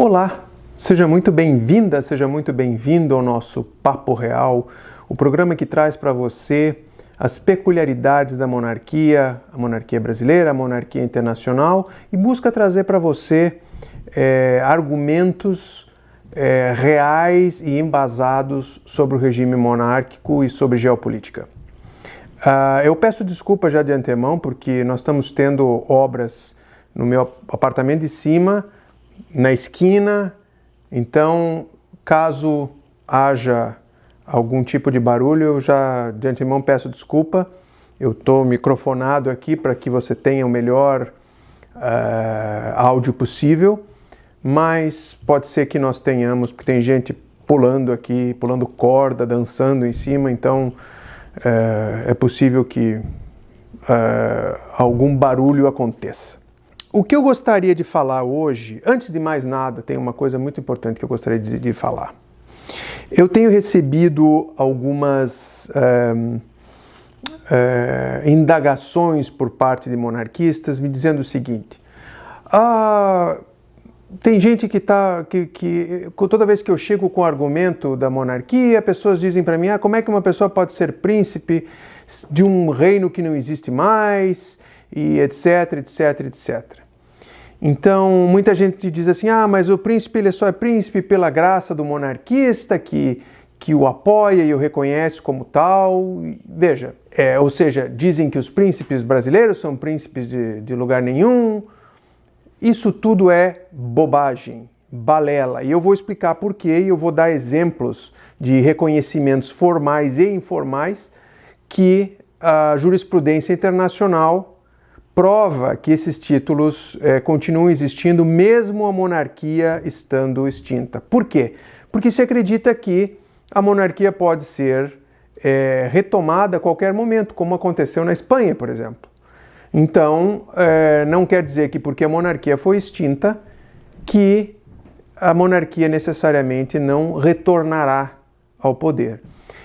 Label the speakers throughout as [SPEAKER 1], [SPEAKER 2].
[SPEAKER 1] Olá, seja muito bem-vinda, seja muito bem-vindo ao nosso Papo Real, o programa que traz para você as peculiaridades da monarquia, a monarquia brasileira, a monarquia internacional, e busca trazer para você argumentos reais e embasados sobre o regime monárquico e sobre geopolítica. Eu peço desculpa já de antemão, porque nós estamos tendo obras no meu apartamento de cima, na esquina, então caso haja algum tipo de barulho, eu já de antemão peço desculpa. Eu estou microfonado aqui para que você tenha o melhor áudio possível, mas pode ser que nós tenhamos, porque tem gente pulando aqui, pulando corda, dançando em cima, então é possível que algum barulho aconteça. O que eu gostaria de falar hoje, antes de mais nada, tem uma coisa muito importante que eu gostaria de falar. Eu tenho recebido algumas indagações por parte de monarquistas me dizendo o seguinte: tem gente que toda vez que eu chego com o argumento da monarquia, pessoas dizem para mim, como é que uma pessoa pode ser príncipe de um reino que não existe mais, e etc, etc, etc. Então, muita gente diz assim, mas o príncipe ele só é príncipe pela graça do monarquista, que o apoia e o reconhece como tal. Veja, ou seja, dizem que os príncipes brasileiros são príncipes de lugar nenhum. Isso tudo é bobagem, balela. E eu vou explicar por quê, e eu vou dar exemplos de reconhecimentos formais e informais que a jurisprudência internacional prova que esses títulos continuam existindo mesmo a monarquia estando extinta. Por quê? Porque se acredita que a monarquia pode ser retomada a qualquer momento, como aconteceu na Espanha, por exemplo. Então, não quer dizer que porque a monarquia foi extinta, que a monarquia necessariamente não retornará ao poder.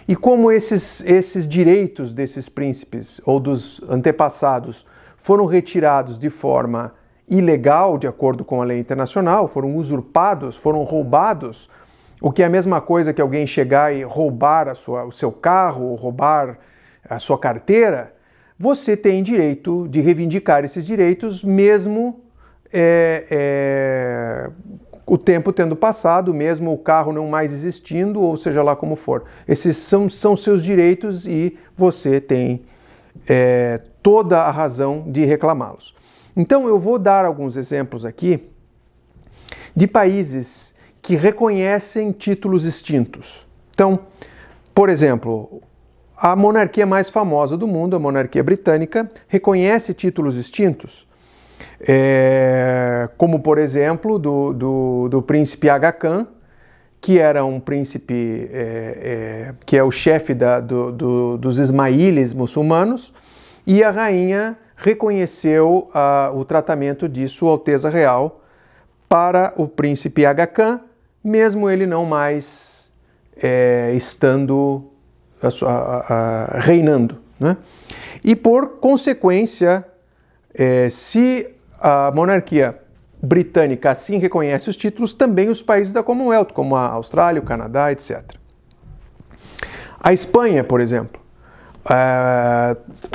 [SPEAKER 1] E como esses direitos desses príncipes ou dos antepassados foram retirados de forma ilegal, de acordo com a lei internacional, foram usurpados, foram roubados, o que é a mesma coisa que alguém chegar e roubar o seu carro, ou roubar a sua carteira, você tem direito de reivindicar esses direitos, mesmo o tempo tendo passado, mesmo o carro não mais existindo, ou seja lá como for. Esses são seus direitos e você tem toda a razão de reclamá-los. Então eu vou dar alguns exemplos aqui de países que reconhecem títulos extintos. Então, por exemplo, a monarquia mais famosa do mundo, a monarquia britânica, reconhece títulos extintos, como por exemplo do príncipe Aga Khan, que era um príncipe que é o chefe dos ismaílis muçulmanos, e a rainha reconheceu o tratamento de Sua Alteza Real para o príncipe Aga Khan, mesmo ele não mais estando reinando, né? E por consequência, se a monarquia britânica assim reconhece os títulos, também os países da Commonwealth, como a Austrália, o Canadá, etc. A Espanha, por exemplo,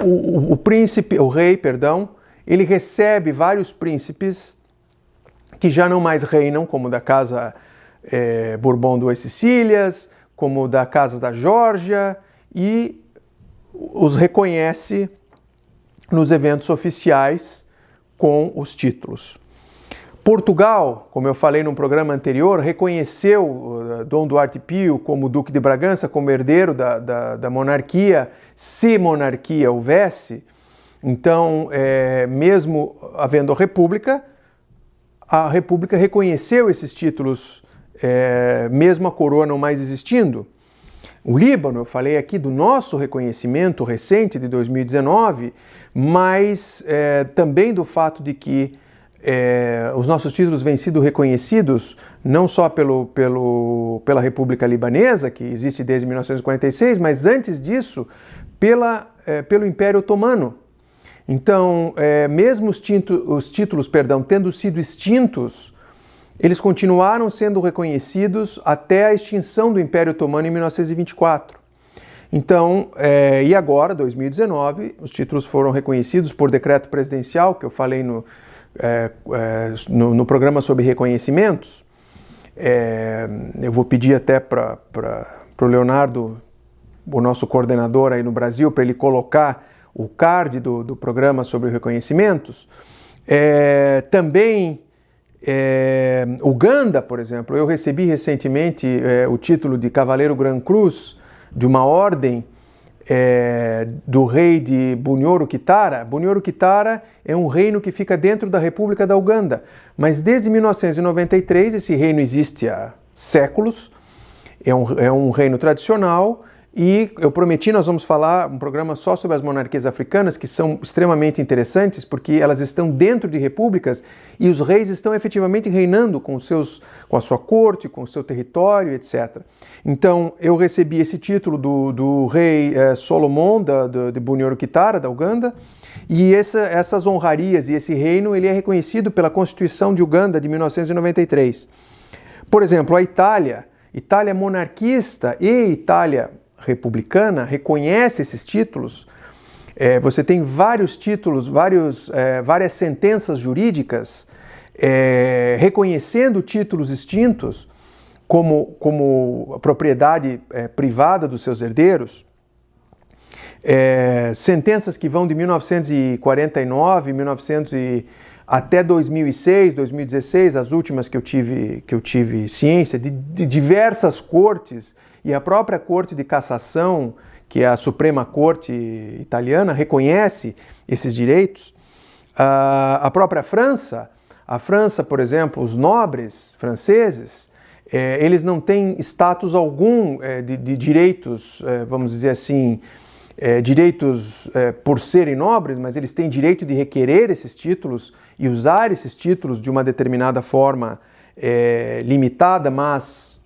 [SPEAKER 1] o rei, ele recebe vários príncipes que já não mais reinam, como da casa Bourbon Duas Sicílias, como da casa da Geórgia, e os reconhece nos eventos oficiais com os títulos. Portugal, como eu falei num programa anterior, reconheceu Dom Duarte Pio como Duque de Bragança, como herdeiro da monarquia, se monarquia houvesse. Então, mesmo havendo a República reconheceu esses títulos, mesmo a coroa não mais existindo. O Líbano, eu falei aqui do nosso reconhecimento recente de 2019, mas também do fato de que os nossos títulos vêm sido reconhecidos não só pela República Libanesa, que existe desde 1946, mas antes disso pelo Império Otomano. Então, mesmo os títulos, tendo sido extintos, eles continuaram sendo reconhecidos até a extinção do Império Otomano em 1924. Então, e agora, 2019, os títulos foram reconhecidos por decreto presidencial, que eu falei no programa sobre reconhecimentos. Eu vou pedir até para o Leonardo, o nosso coordenador aí no Brasil, para ele colocar o card do programa sobre reconhecimentos. Também Uganda, por exemplo, eu recebi recentemente o título de Cavaleiro Gran Cruz de uma ordem do rei de Bunyoro Kitara. Bunyoro Kitara é um reino que fica dentro da República da Uganda, mas desde 1993 esse reino existe há séculos, é um reino tradicional. E eu prometi, nós vamos falar um programa só sobre as monarquias africanas, que são extremamente interessantes, porque elas estão dentro de repúblicas e os reis estão efetivamente reinando com a sua corte, com o seu território, etc. Então, eu recebi esse título do rei Solomon, de Bunyoro Kitara, da Uganda, e essas honrarias e esse reino ele é reconhecido pela Constituição de Uganda de 1993. Por exemplo, a Itália monarquista e Itália republicana reconhece esses títulos. Você tem vários títulos, várias sentenças jurídicas reconhecendo títulos extintos como propriedade privada dos seus herdeiros. Sentenças que vão de 1949, até 2006, 2016, as últimas que eu tive ciência, de diversas cortes. E a própria Corte de Cassação, que é a Suprema Corte italiana, reconhece esses direitos. A própria França, por exemplo, os nobres franceses, eles não têm status algum de direitos, vamos dizer assim, direitos por serem nobres, mas eles têm direito de requerer esses títulos e usar esses títulos de uma determinada forma limitada, mas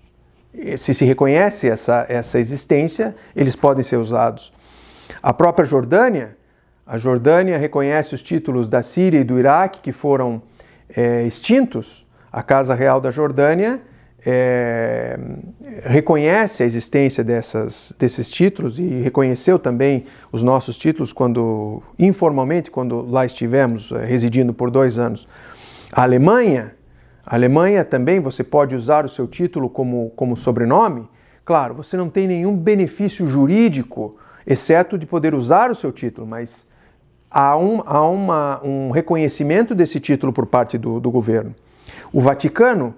[SPEAKER 1] se reconhece essa existência, eles podem ser usados. A própria Jordânia, reconhece os títulos da Síria e do Iraque que foram extintos. A Casa Real da Jordânia reconhece a existência desses títulos e reconheceu também os nossos títulos informalmente, quando lá estivemos residindo por 2 anos. A Alemanha também, você pode usar o seu título como sobrenome. Claro, você não tem nenhum benefício jurídico, exceto de poder usar o seu título, mas há um reconhecimento desse título por parte do governo. O Vaticano,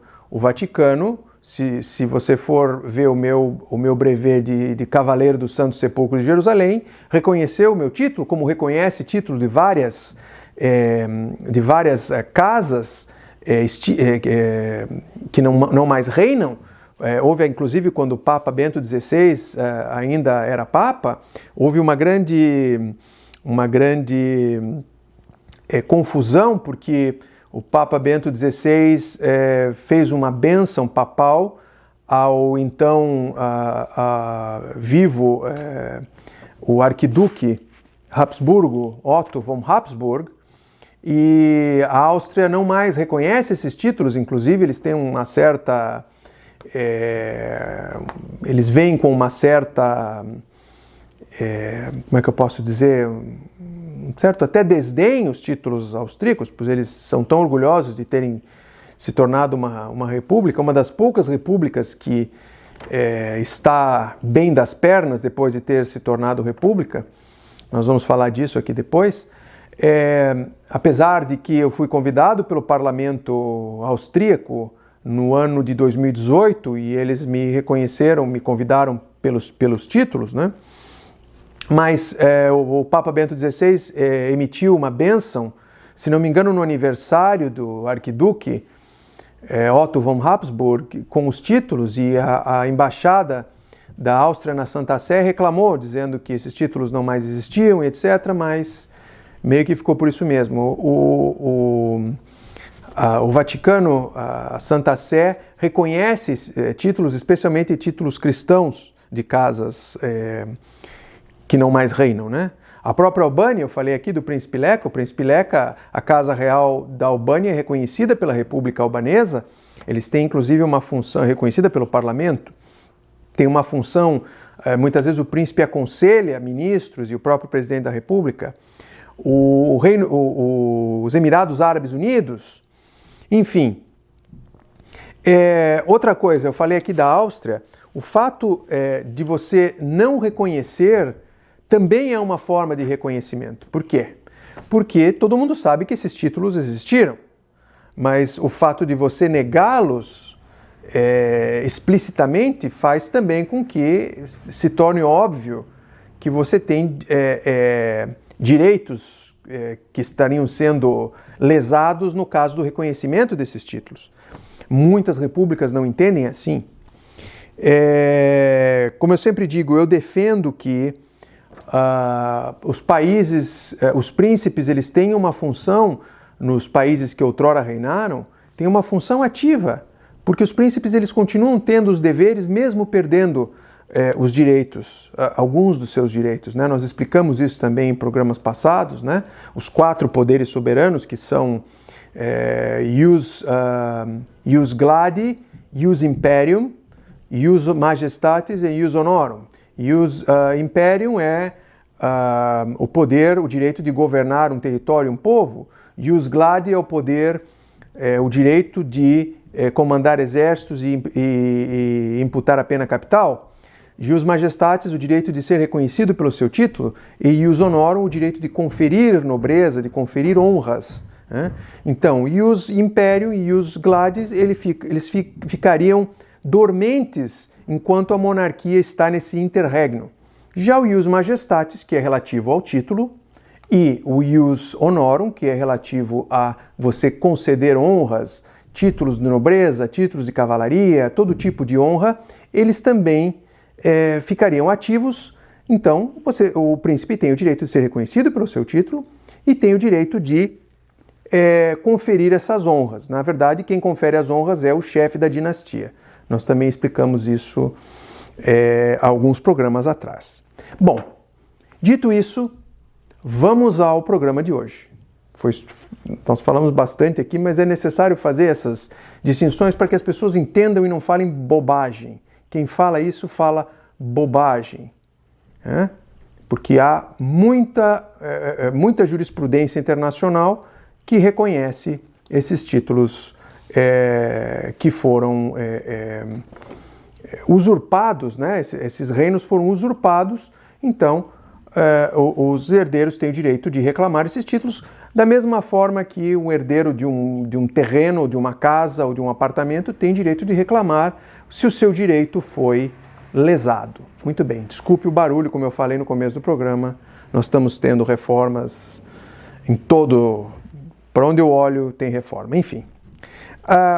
[SPEAKER 1] se você for ver o meu brevet de Cavaleiro do Santo Sepulcro de Jerusalém, reconheceu o meu título, como reconhece título de várias casas que não mais reinam. Houve, inclusive, quando o Papa Bento XVI ainda era Papa, houve uma grande confusão, porque o Papa Bento XVI fez uma bênção papal ao então vivo o arquiduque Habsburgo, Otto von Habsburg, e a Áustria não mais reconhece esses títulos. Inclusive eles têm uma certa... eles veem com uma certa... como é que eu posso dizer? Um certo até desdém os títulos austríacos, pois eles são tão orgulhosos de terem se tornado uma república, uma das poucas repúblicas que está bem das pernas depois de ter se tornado república. Nós vamos falar disso aqui depois. Apesar de que eu fui convidado pelo parlamento austríaco no ano de 2018 e eles me reconheceram, me convidaram pelos títulos, né? Mas o Papa Bento XVI emitiu uma bênção, se não me engano, no aniversário do arquiduque Otto von Habsburg, com os títulos, e a embaixada da Áustria na Santa Sé reclamou, dizendo que esses títulos não mais existiam, etc., mas meio que ficou por isso mesmo. O Vaticano, a Santa Sé, reconhece títulos, especialmente títulos cristãos de casas que não mais reinam, né? A própria Albânia, eu falei aqui do Príncipe Leca. O Príncipe Leca, a Casa Real da Albânia é reconhecida pela República Albanesa, Eles têm inclusive uma função reconhecida pelo parlamento, tem uma função, muitas vezes o príncipe aconselha ministros e o próprio presidente da república, os Emirados Árabes Unidos, enfim. Outra coisa, eu falei aqui da Áustria, o fato de você não reconhecer também é uma forma de reconhecimento. Por quê? Porque todo mundo sabe que esses títulos existiram, mas o fato de você negá-los explicitamente faz também com que se torne óbvio que você tem direitos que estariam sendo lesados no caso do reconhecimento desses títulos. Muitas repúblicas não entendem assim. Como eu sempre digo, eu defendo que os países, os príncipes, eles têm uma função, nos países que outrora reinaram, têm uma função ativa, porque os príncipes eles continuam tendo os deveres, mesmo perdendo os direitos, alguns dos seus direitos, né? Nós explicamos isso também em programas passados, né? Os 4 poderes soberanos, que são ius gladi, ius imperium, ius majestatis e ius honorum. Ius imperium é o poder, o direito de governar um território, um povo. Ius gladi é o poder, o direito de comandar exércitos e imputar a pena capital. Ius majestatis, o direito de ser reconhecido pelo seu título. E ius honorum, o direito de conferir nobreza, de conferir honras. Né? Então, ius imperium e ius gladis, eles ficariam dormentes enquanto a monarquia está nesse interregno. Já o ius majestatis, que é relativo ao título, e o ius honorum, que é relativo a você conceder honras, títulos de nobreza, títulos de cavalaria, todo tipo de honra, eles também ficariam ativos. Então, o príncipe tem o direito de ser reconhecido pelo seu título e tem o direito de conferir essas honras. Na verdade, quem confere as honras é o chefe da dinastia. Nós também explicamos isso há alguns programas atrás. Bom, dito isso, vamos ao programa de hoje. Nós falamos bastante aqui, mas é necessário fazer essas distinções para que as pessoas entendam e não falem bobagem. Quem fala isso fala bobagem. Porque há muita jurisprudência internacional que reconhece esses títulos que foram usurpados, né? Esses reinos foram usurpados, então os herdeiros têm o direito de reclamar esses títulos, da mesma forma que um herdeiro de um terreno, de uma casa ou de um apartamento tem direito de reclamar se o seu direito foi lesado. Muito bem, desculpe o barulho, como eu falei no começo do programa, nós estamos tendo reformas em todo... Para onde eu olho tem reforma, enfim.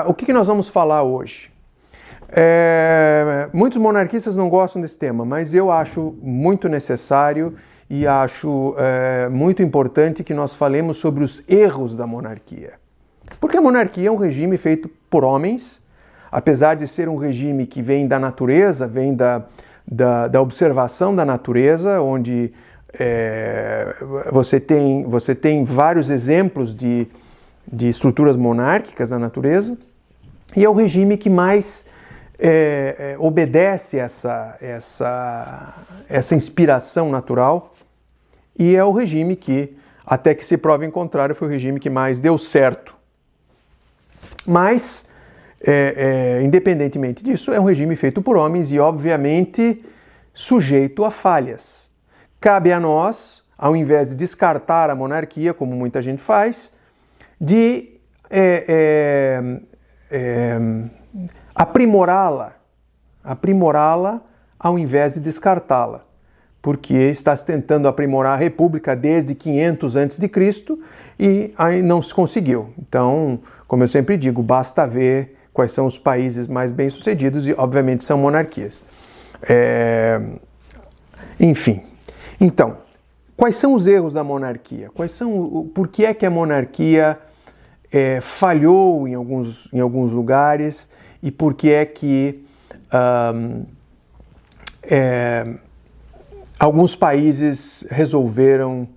[SPEAKER 1] O que nós vamos falar hoje? Muitos monarquistas não gostam desse tema, mas eu acho muito necessário e acho muito importante que nós falemos sobre os erros da monarquia. Porque a monarquia é um regime feito por homens, apesar de ser um regime que vem da natureza, vem da observação da natureza, onde você tem vários exemplos de estruturas monárquicas na natureza, e é o regime que mais obedece essa inspiração natural, e é o regime que, até que se prove em contrário, foi o regime que mais deu certo. Mas, independentemente disso, é um regime feito por homens e, obviamente, sujeito a falhas. Cabe a nós, ao invés de descartar a monarquia, como muita gente faz, de aprimorá-la ao invés de descartá-la, porque está se tentando aprimorar a república desde 500 a.C. e aí não se conseguiu. Então, como eu sempre digo, basta ver quais são os países mais bem-sucedidos e, obviamente, são monarquias. Enfim, então, quais são os erros da monarquia? Por que é que a monarquia falhou em alguns lugares e por que é que alguns países resolveram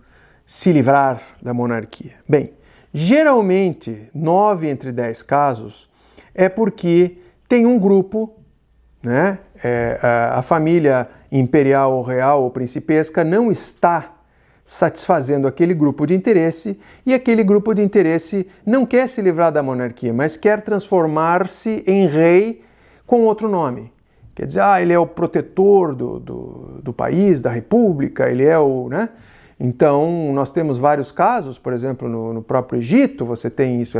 [SPEAKER 1] se livrar da monarquia? Bem, geralmente, 9 entre 10 casos é porque tem um grupo, né, a família imperial ou real ou principesca não está satisfazendo aquele grupo de interesse, e aquele grupo de interesse não quer se livrar da monarquia, mas quer transformar-se em rei com outro nome. Quer dizer, ele é o protetor do país, da república, ele é o... né? Então, nós temos vários casos, por exemplo, no próprio Egito, você tem isso,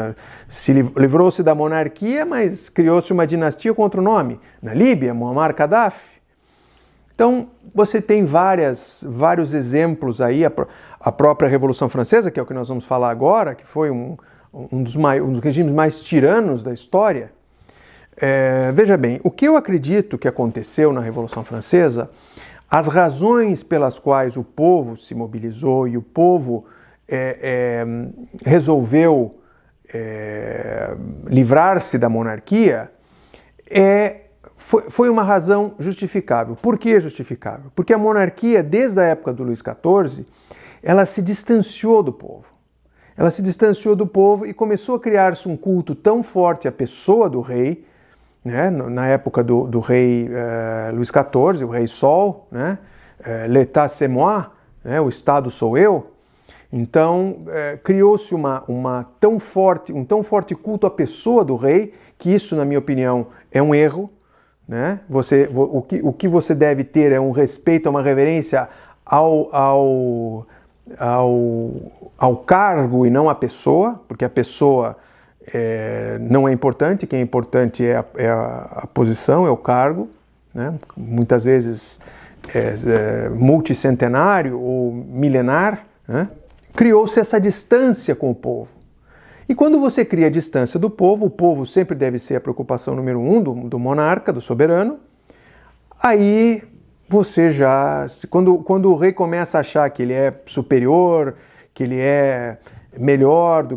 [SPEAKER 1] se livrou-se da monarquia, mas criou-se uma dinastia com outro nome. Na Líbia, Muammar Gaddafi. Então, você tem vários exemplos aí, a própria Revolução Francesa, que é o que nós vamos falar agora, que foi um dos regimes mais tiranos da história. Veja bem, o que eu acredito que aconteceu na Revolução Francesa, as razões pelas quais o povo se mobilizou e o povo resolveu livrar-se da monarquia, foi uma razão justificável. Por que justificável? Porque a monarquia, desde a época do Luís XIV, ela se distanciou do povo. Ela se distanciou do povo e começou a criar-se um culto tão forte à pessoa do rei, né? Na época do rei Luís XIV, o rei Sol, né? L'État c'est moi, né? O Estado sou eu. Então, criou-se um tão forte culto à pessoa do rei, que isso, na minha opinião, é um erro. Né? O que você deve ter é um respeito, uma reverência ao cargo e não à pessoa, porque a pessoa não é importante, quem é importante é a posição, é o cargo, né? Muitas vezes multicentenário ou milenar, né? Criou-se essa distância com o povo. E quando você cria a distância do povo, o povo sempre deve ser a preocupação número 1 do monarca, do soberano. Aí você quando o rei começa a achar que ele é superior, que ele é melhor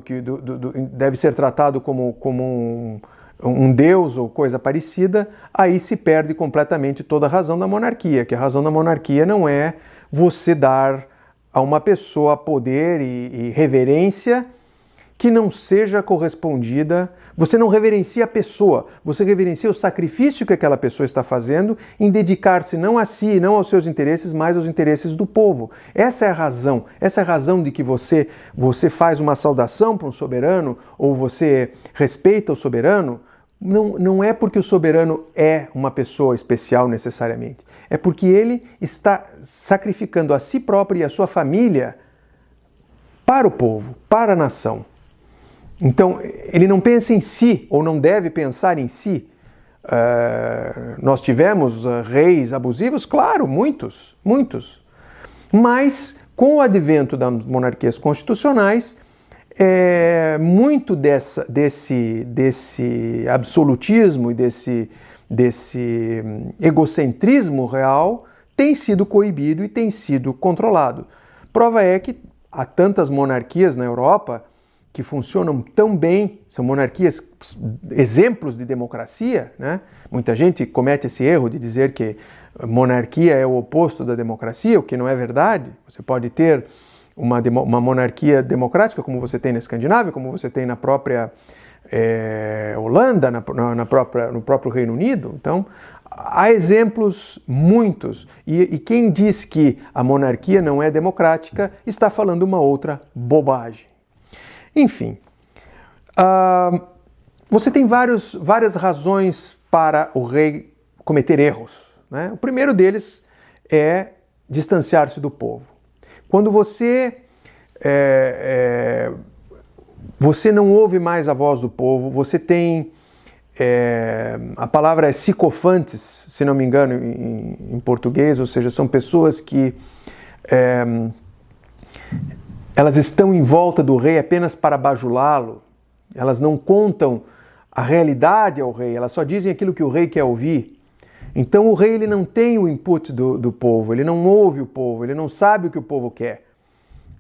[SPEAKER 1] deve ser tratado como um deus ou coisa parecida, aí se perde completamente toda a razão da monarquia, que a razão da monarquia não é você dar a uma pessoa poder e reverência que não seja correspondida. Você não reverencia a pessoa, você reverencia o sacrifício que aquela pessoa está fazendo em dedicar-se não a si, não aos seus interesses, mas aos interesses do povo. Essa é a razão de que você faz uma saudação para um soberano, ou você respeita o soberano. Não é porque o soberano é uma pessoa especial necessariamente, é porque ele está sacrificando a si próprio e a sua família para o povo, para a nação. Então, ele não pensa em si, ou não deve pensar em si. Nós tivemos reis abusivos? Claro, muitos. Mas, com o advento das monarquias constitucionais, muito desse absolutismo e desse egocentrismo real tem sido coibido e tem sido controlado. Prova é que há tantas monarquias na Europa que funcionam tão bem, são monarquias, exemplos de democracia, né? Muita gente comete esse erro de dizer que monarquia é o oposto da democracia, o que não é verdade. Você pode ter uma monarquia democrática, como você tem na Escandinávia, como você tem na própria Holanda, no próprio Reino Unido. Então, há exemplos muitos. E quem diz que a monarquia não é democrática está falando uma outra bobagem. Enfim, você tem várias razões para o rei cometer erros, né? O primeiro deles é distanciar-se do povo. Quando você não ouve mais a voz do povo, você tem, a palavra é sicofantes, se não me engano, em português, ou seja, são pessoas que elas estão em volta do rei apenas para bajulá-lo, elas não contam a realidade ao rei, elas só dizem aquilo que o rei quer ouvir. Então o rei ele não tem o input do povo, ele não ouve o povo, ele não sabe o que o povo quer.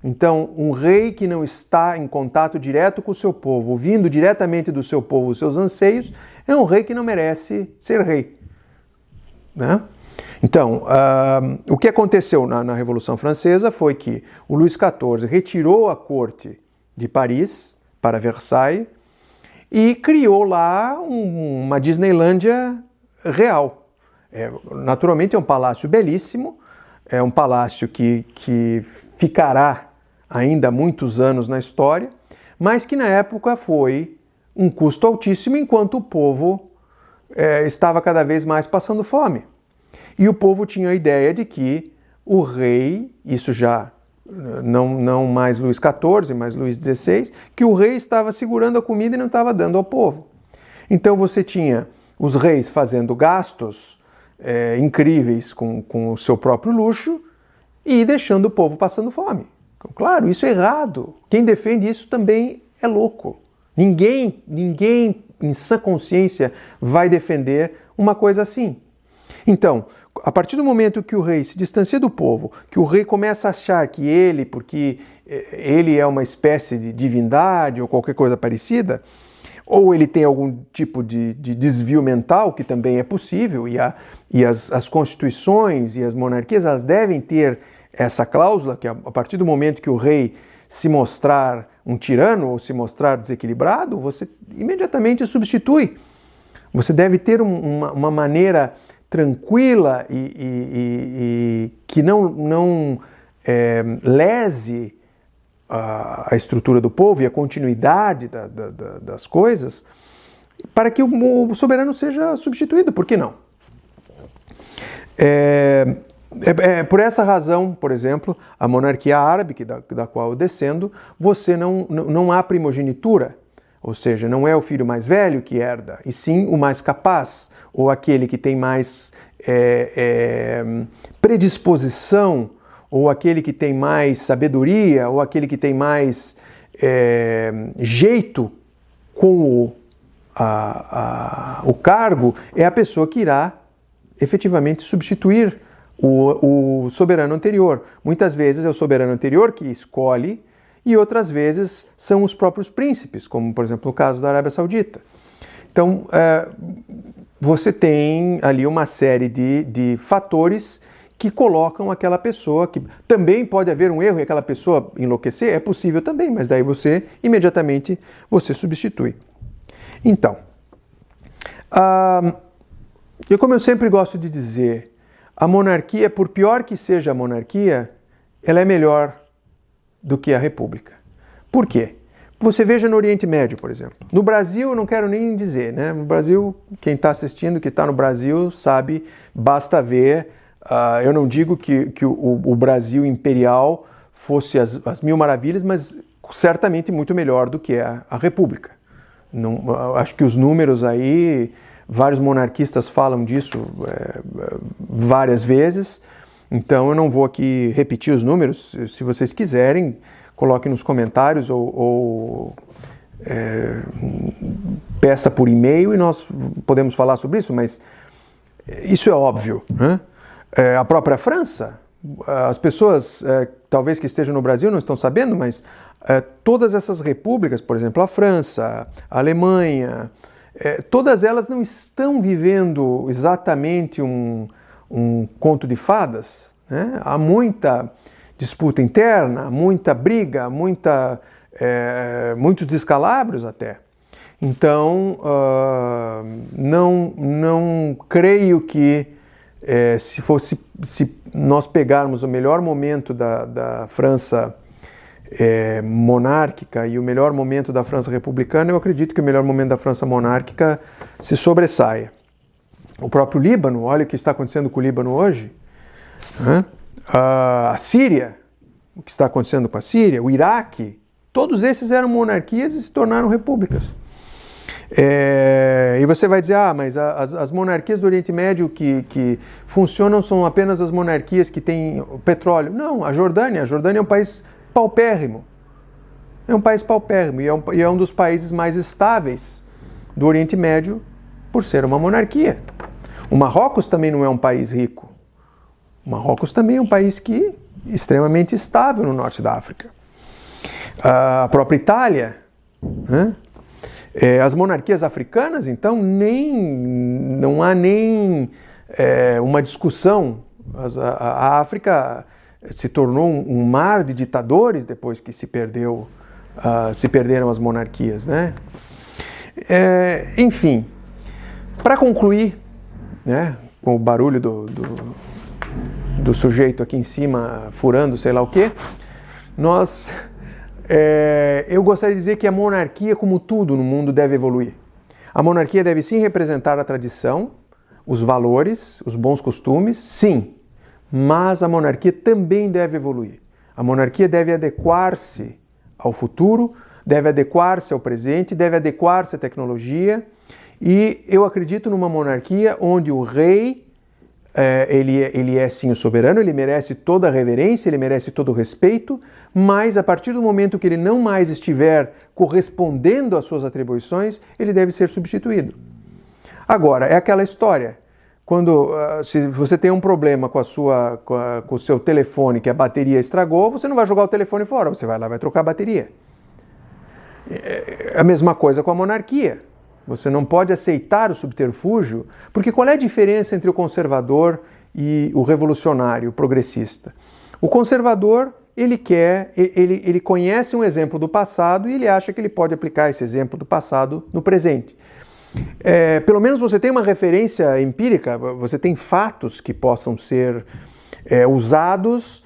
[SPEAKER 1] Então um rei que não está em contato direto com o seu povo, ouvindo diretamente do seu povo os seus anseios, é um rei que não merece ser rei, né? Então, o que aconteceu na Revolução Francesa foi que o Luís XIV retirou a corte de Paris para Versailles e criou lá uma Disneylândia real. Naturalmente é um palácio belíssimo, é um palácio que ficará ainda muitos anos na história, mas que na época foi um custo altíssimo, enquanto o povo estava cada vez mais passando fome. E o povo tinha a ideia de que o rei, isso já não mais Luís XIV, mas Luís XVI, que o rei estava segurando a comida e não estava dando ao povo. Então você tinha os reis fazendo gastos incríveis com o seu próprio luxo e deixando o povo passando fome. Claro, isso é errado. Quem defende isso também é louco. Ninguém em sã consciência vai defender uma coisa assim. Então, a partir do momento que o rei se distancia do povo, que o rei começa a achar que ele, porque ele é uma espécie de divindade ou qualquer coisa parecida, ou ele tem algum tipo de desvio mental, que também é possível, e as constituições e as monarquias elas devem ter essa cláusula, que a partir do momento que o rei se mostrar um tirano ou se mostrar desequilibrado, você imediatamente substitui. Você deve ter uma maneira tranquila e que não lese a estrutura do povo e a continuidade das coisas, para que o soberano seja substituído. Por que não? Por essa razão, por exemplo, a monarquia árabe, da qual eu descendo, você não há primogenitura, ou seja, não é o filho mais velho que herda, e sim o mais capaz, ou aquele que tem mais predisposição, ou aquele que tem mais sabedoria, ou aquele que tem mais jeito com o cargo, é a pessoa que irá efetivamente substituir o soberano anterior. Muitas vezes é o soberano anterior que escolhe e outras vezes são os próprios príncipes, como por exemplo no caso da Arábia Saudita. Então você tem ali uma série de fatores que colocam aquela pessoa, que também pode haver um erro e aquela pessoa enlouquecer, é possível também, mas daí você imediatamente substitui. Então, como eu sempre gosto de dizer, a monarquia, por pior que seja a monarquia, ela é melhor do que a república. Por quê? Você veja no Oriente Médio, por exemplo. No Brasil, eu não quero nem dizer, né? No Brasil, quem está assistindo, que está no Brasil, sabe, basta ver. Eu não digo que o Brasil imperial fosse as mil maravilhas, mas certamente muito melhor do que a república. Não, acho que os números aí... Vários monarquistas falam disso várias vezes, então eu não vou aqui repetir os números. Se vocês quiserem, coloquem nos comentários ou peça por e-mail e nós podemos falar sobre isso, mas isso é óbvio, né? A própria França, as pessoas talvez que estejam no Brasil não estão sabendo, mas todas essas repúblicas, por exemplo, a França, a Alemanha... todas elas não estão vivendo exatamente um conto de fadas, né? Há muita disputa interna, muita briga, muitos descalabros até. Então, não creio que se nós pegarmos o melhor momento da França monárquica e o melhor momento da França republicana, eu acredito que o melhor momento da França monárquica se sobressaia. O próprio Líbano, olha o que está acontecendo com o Líbano hoje, né? A Síria, o que está acontecendo com a Síria, o Iraque, todos esses eram monarquias e se tornaram repúblicas. E você vai dizer, mas as monarquias do Oriente Médio que funcionam são apenas as monarquias que têm petróleo. Não, a Jordânia é um país paupérrimo. É um país paupérrimo e é um dos países mais estáveis do Oriente Médio por ser uma monarquia. O Marrocos também não é um país rico. O Marrocos também é um país extremamente estável no norte da África. A própria Itália, né? As monarquias africanas, então, não há nem uma discussão. A África se tornou um mar de ditadores depois que se perderam as monarquias, né? Enfim, para concluir, né, com o barulho do sujeito aqui em cima furando sei lá o quê, eu gostaria de dizer que a monarquia, como tudo no mundo, deve evoluir. A monarquia deve sim representar a tradição, os valores, os bons costumes, sim, mas a monarquia também deve evoluir. A monarquia deve adequar-se ao futuro, deve adequar-se ao presente, deve adequar-se à tecnologia, e eu acredito numa monarquia onde o rei, ele é sim o soberano, ele merece toda a reverência, ele merece todo o respeito, mas a partir do momento que ele não mais estiver correspondendo às suas atribuições, ele deve ser substituído. Agora, é aquela história, se você tem um problema com o seu telefone, que a bateria estragou, você não vai jogar o telefone fora, você vai lá e vai trocar a bateria. É a mesma coisa com a monarquia. Você não pode aceitar o subterfúgio, porque qual é a diferença entre o conservador e o revolucionário, o progressista? O conservador, ele conhece um exemplo do passado e ele acha que ele pode aplicar esse exemplo do passado no presente. Pelo menos você tem uma referência empírica, você tem fatos que possam ser usados,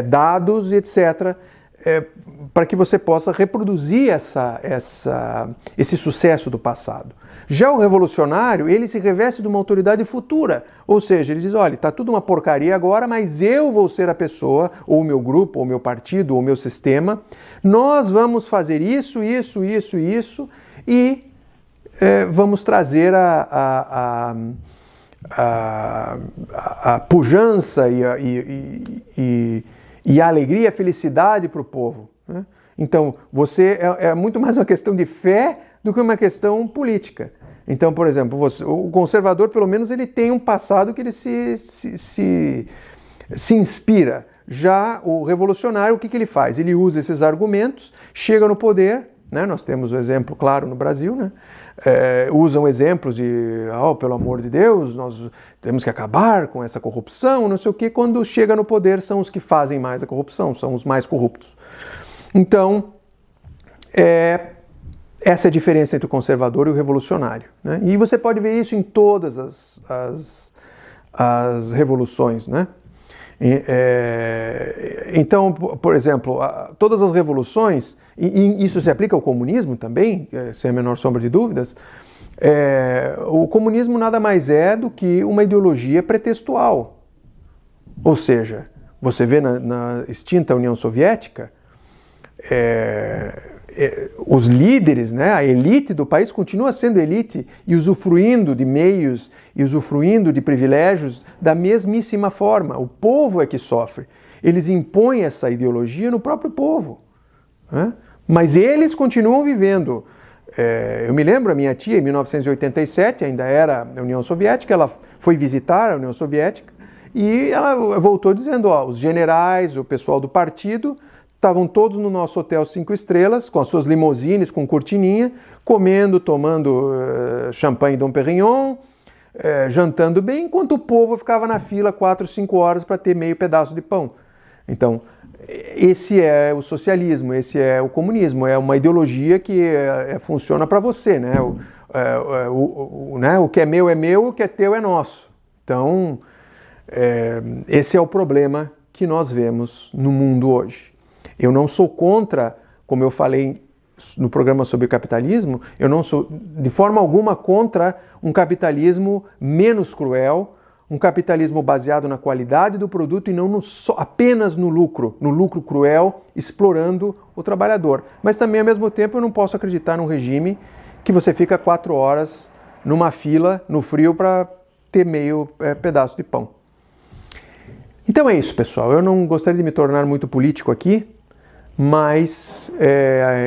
[SPEAKER 1] dados, etc., para que você possa reproduzir esse sucesso do passado. Já o revolucionário, ele se reveste de uma autoridade futura, ou seja, ele diz, olha, está tudo uma porcaria agora, mas eu vou ser a pessoa, ou o meu grupo, ou o meu partido, ou o meu sistema, nós vamos fazer isso, e vamos trazer a pujança e a alegria e a felicidade para o povo, né? Então, é muito mais uma questão de fé do que uma questão política. Então, por exemplo, o conservador, pelo menos, ele tem um passado que ele se inspira. Já o revolucionário, o que ele faz? Ele usa esses argumentos, chega no poder, né? Nós temos o exemplo claro no Brasil, né? Usam exemplos de, pelo amor de Deus, nós temos que acabar com essa corrupção, não sei o quê. Quando chega no poder, são os que fazem mais a corrupção, são os mais corruptos. Então, essa é a diferença entre o conservador e o revolucionário, né? E você pode ver isso em todas as revoluções, né? Então, por exemplo, todas as revoluções, e isso se aplica ao comunismo também, sem a menor sombra de dúvidas, o comunismo nada mais é do que uma ideologia pretextual. Ou seja, você vê na extinta União Soviética, os líderes, né, a elite do país continua sendo elite e usufruindo de meios e usufruindo de privilégios da mesmíssima forma. O povo é que sofre. Eles impõem essa ideologia no próprio povo, né? Mas eles continuam vivendo. Eu me lembro, a minha tia, em 1987, ainda era a União Soviética, ela foi visitar a União Soviética e ela voltou dizendo, os generais, o pessoal do partido, estavam todos no nosso hotel 5 estrelas, com as suas limousines, com cortininha, comendo, tomando champanhe Dom Perignon, jantando bem, enquanto o povo ficava na fila 4, 5 horas para ter meio pedaço de pão. Então, esse é o socialismo, esse é o comunismo, é uma ideologia que funciona para você, né? O que é meu, o que é teu é nosso. Então, esse é o problema que nós vemos no mundo hoje. Eu não sou contra, como eu falei no programa sobre o capitalismo, eu não sou de forma alguma contra um capitalismo menos cruel, um capitalismo baseado na qualidade do produto e não apenas no lucro cruel, explorando o trabalhador. Mas também, ao mesmo tempo, eu não posso acreditar num regime que você fica 4 horas numa fila, no frio, para ter meio pedaço de pão. Então é isso, pessoal. Eu não gostaria de me tornar muito político aqui, mas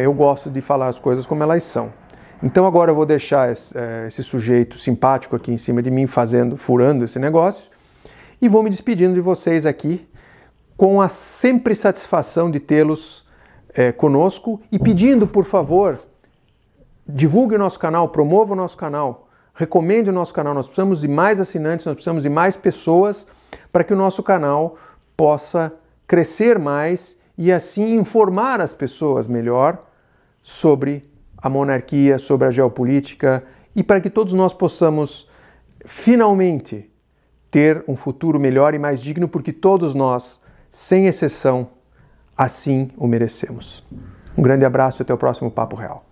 [SPEAKER 1] eu gosto de falar as coisas como elas são. Então agora eu vou deixar esse sujeito simpático aqui em cima de mim furando esse negócio e vou me despedindo de vocês aqui com a sempre satisfação de tê-los conosco e pedindo, por favor, divulgue o nosso canal, promova o nosso canal, recomende o nosso canal. Nós precisamos de mais assinantes, nós precisamos de mais pessoas para que o nosso canal possa crescer mais e assim informar as pessoas melhor sobre a monarquia, sobre a geopolítica e para que todos nós possamos finalmente ter um futuro melhor e mais digno, porque todos nós, sem exceção, assim o merecemos. Um grande abraço e até o próximo Papo Real.